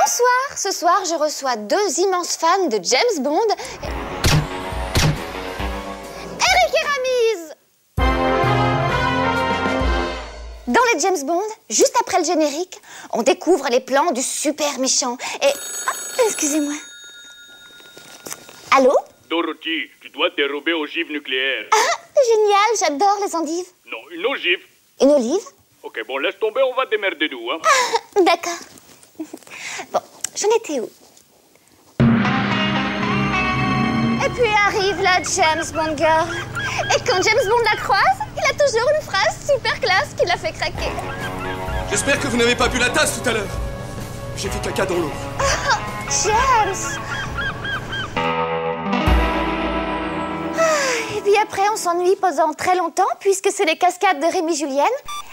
Bonsoir, ce soir je reçois deux immenses fans de James Bond. Eric et Ramise. Dans les James Bond, juste après le générique, on découvre les plans du super méchant. Et... Ah, excusez-moi. Allô? Dorothy, tu dois te dérober ogive nucléaire. Ah, génial, j'adore les endives. Non, une ogive. Une olive? Ok, bon, laisse tomber, on va démerder nous, hein. Ah, d'accord. Bon, j'en étais où? Et puis arrive la James Bond girl. Et quand James Bond la croise, il a toujours une phrase super classe qui l'a fait craquer. J'espère que vous n'avez pas bu la tasse tout à l'heure. J'ai fait caca dans l'eau. Oh, James! Et puis après, on s'ennuie pendant très longtemps puisque c'est les cascades de Rémi Julienne.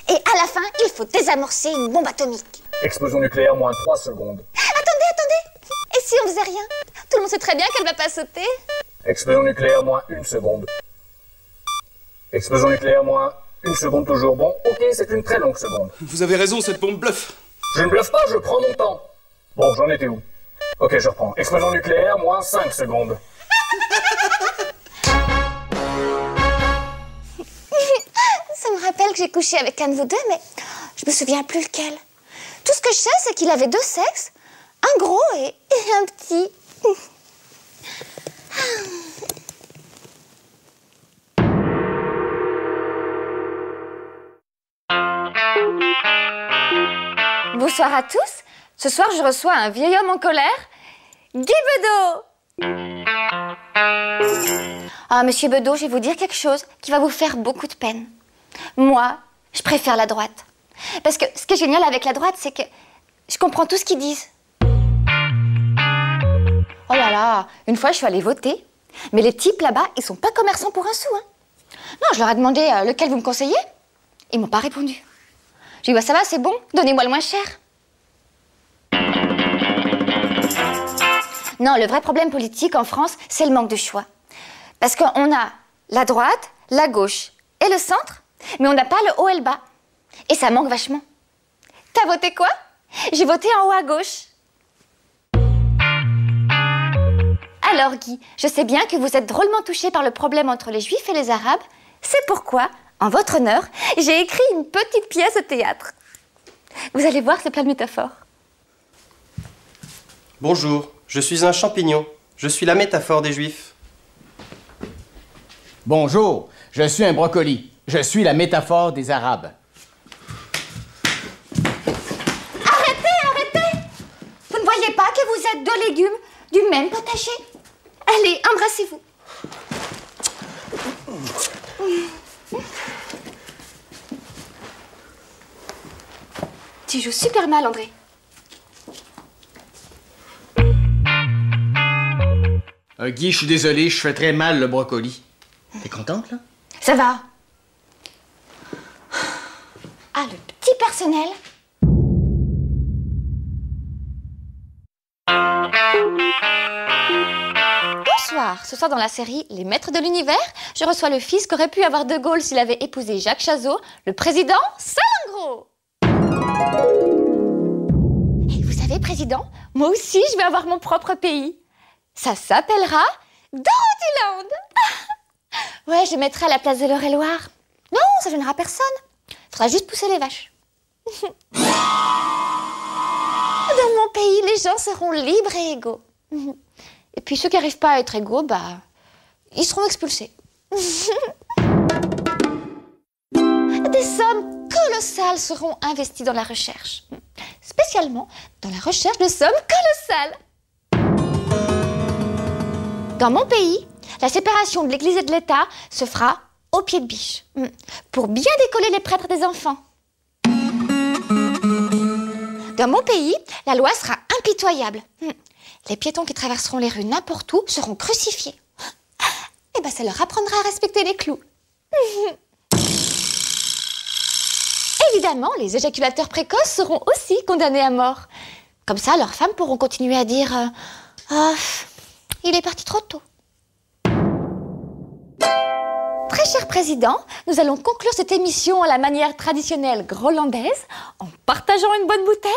Et à la fin, il faut désamorcer une bombe atomique. Explosion nucléaire, moins 3 secondes. Attendez! Et si on faisait rien? Tout le monde sait très bien qu'elle va pas sauter. Explosion nucléaire, moins 1 seconde. Explosion nucléaire, moins 1 seconde toujours. Bon, ok, c'est une très longue seconde. Vous avez raison, cette bombe bluffe. Je ne bluffe pas, je prends mon temps. Bon, j'en étais où? Ok, je reprends. Explosion nucléaire, moins 5 secondes. Ça me rappelle que j'ai couché avec un de vous deux, mais je me souviens plus lequel. Tout ce que je sais, c'est qu'il avait deux sexes, un gros et un petit. Bonsoir à tous. Ce soir, je reçois un vieil homme en colère, Guy Bedos. Ah, monsieur Bedos, je vais vous dire quelque chose qui va vous faire beaucoup de peine. Moi, je préfère la droite. Parce que ce qui est génial avec la droite, c'est que je comprends tout ce qu'ils disent. Oh là là, une fois, je suis allée voter, mais les types là-bas, ils sont pas commerçants pour un sou, hein. Non, je leur ai demandé lequel vous me conseillez. Ils m'ont pas répondu. J'ai dit, bah ça va, c'est bon, donnez-moi le moins cher. Non, le vrai problème politique en France, c'est le manque de choix. Parce qu'on a la droite, la gauche et le centre, mais on n'a pas le haut et le bas. Et ça manque vachement. T'as voté quoi? J'ai voté en haut à gauche. Alors Guy, je sais bien que vous êtes drôlement touché par le problème entre les Juifs et les Arabes. C'est pourquoi, en votre honneur, j'ai écrit une petite pièce de théâtre. Vous allez voir, c'est plein de métaphores. Bonjour, je suis un champignon. Je suis la métaphore des Juifs. Bonjour, je suis un brocoli. Je suis la métaphore des Arabes. Arrêtez! Vous ne voyez pas que vous êtes deux légumes du même potager? Allez, embrassez-vous. Tu joues super mal, André. Guy, je suis désolé, je fais très mal le brocoli. T'es contente, là? Ça va. Ah, le petit personnel. Bonsoir. Ce soir dans la série Les Maîtres de l'Univers, je reçois le fils qu'aurait pu avoir De Gaulle s'il avait épousé Jacques Chazot, le président Salingro. Et vous savez, président, moi aussi je vais avoir mon propre pays. Ça s'appellera Dorothyland. Ouais, je mettrai à la place de l'Eure-et-Loire. Non, ça gênera personne. Faudra juste pousser les vaches. Dans mon pays, les gens seront libres et égaux. Et puis ceux qui n'arrivent pas à être égaux, bah, ils seront expulsés. Des sommes colossales seront investies dans la recherche. Spécialement dans la recherche de sommes colossales. Dans mon pays, la séparation de l'Église et de l'État se fera au pied de biche, pour bien décoller les prêtres des enfants. Dans mon pays, la loi sera impitoyable. Les piétons qui traverseront les rues n'importe où seront crucifiés. Et ben ça leur apprendra à respecter les clous. Évidemment, les éjaculateurs précoces seront aussi condamnés à mort. Comme ça, leurs femmes pourront continuer à dire oh, il est parti trop tôt. Très cher président, nous allons conclure cette émission à la manière traditionnelle groenlandaise, en partageant une bonne bouteille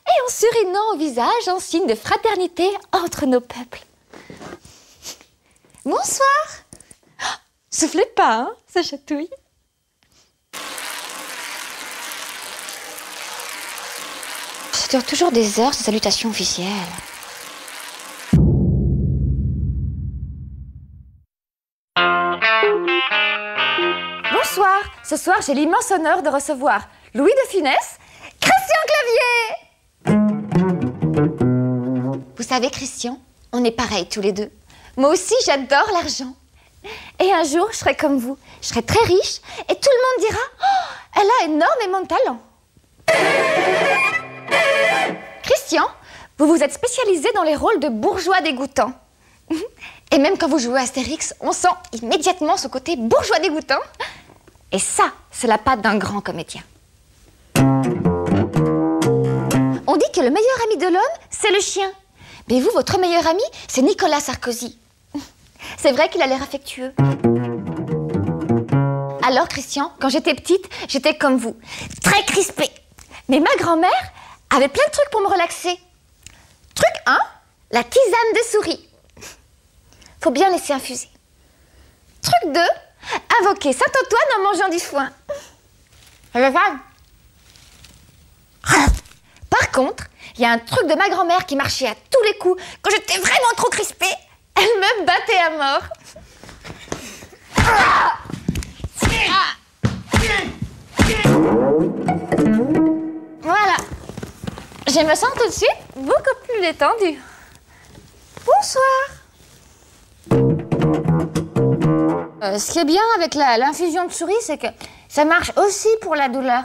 et en s'urinant au visage en signe de fraternité entre nos peuples. Bonsoir. Oh, soufflez pas, hein, ça chatouille. Ça dure toujours des heures, ces salutations officielles. Bonsoir. Ce soir, j'ai l'immense honneur de recevoir Louis de Funès, Christian Clavier. Vous savez, Christian, on est pareils tous les deux. Moi aussi, j'adore l'argent. Et un jour, je serai comme vous. Je serai très riche et tout le monde dira « Oh, elle a énormément de talent ». Christian, vous vous êtes spécialisé dans les rôles de bourgeois dégoûtants. Et même quand vous jouez à Astérix, on sent immédiatement ce côté bourgeois dégoûtant. Et ça, c'est la patte d'un grand comédien. On dit que le meilleur ami de l'homme, c'est le chien. Mais vous, votre meilleur ami, c'est Nicolas Sarkozy. C'est vrai qu'il a l'air affectueux. Alors, Christian, quand j'étais petite, j'étais comme vous, très crispée. Mais ma grand-mère avait plein de trucs pour me relaxer. Truc 1, la tisane de souris. Faut bien laisser infuser. Truc 2, invoquer Saint-Antoine en mangeant du foin. Par contre, il y a un truc de ma grand-mère qui marchait à tous les coups quand j'étais vraiment trop crispée. Elle me battait à mort. Voilà. Je me sens tout de suite beaucoup plus détendue. Bonsoir. Ce qui est bien avec l'infusion de souris, c'est que ça marche aussi pour la douleur.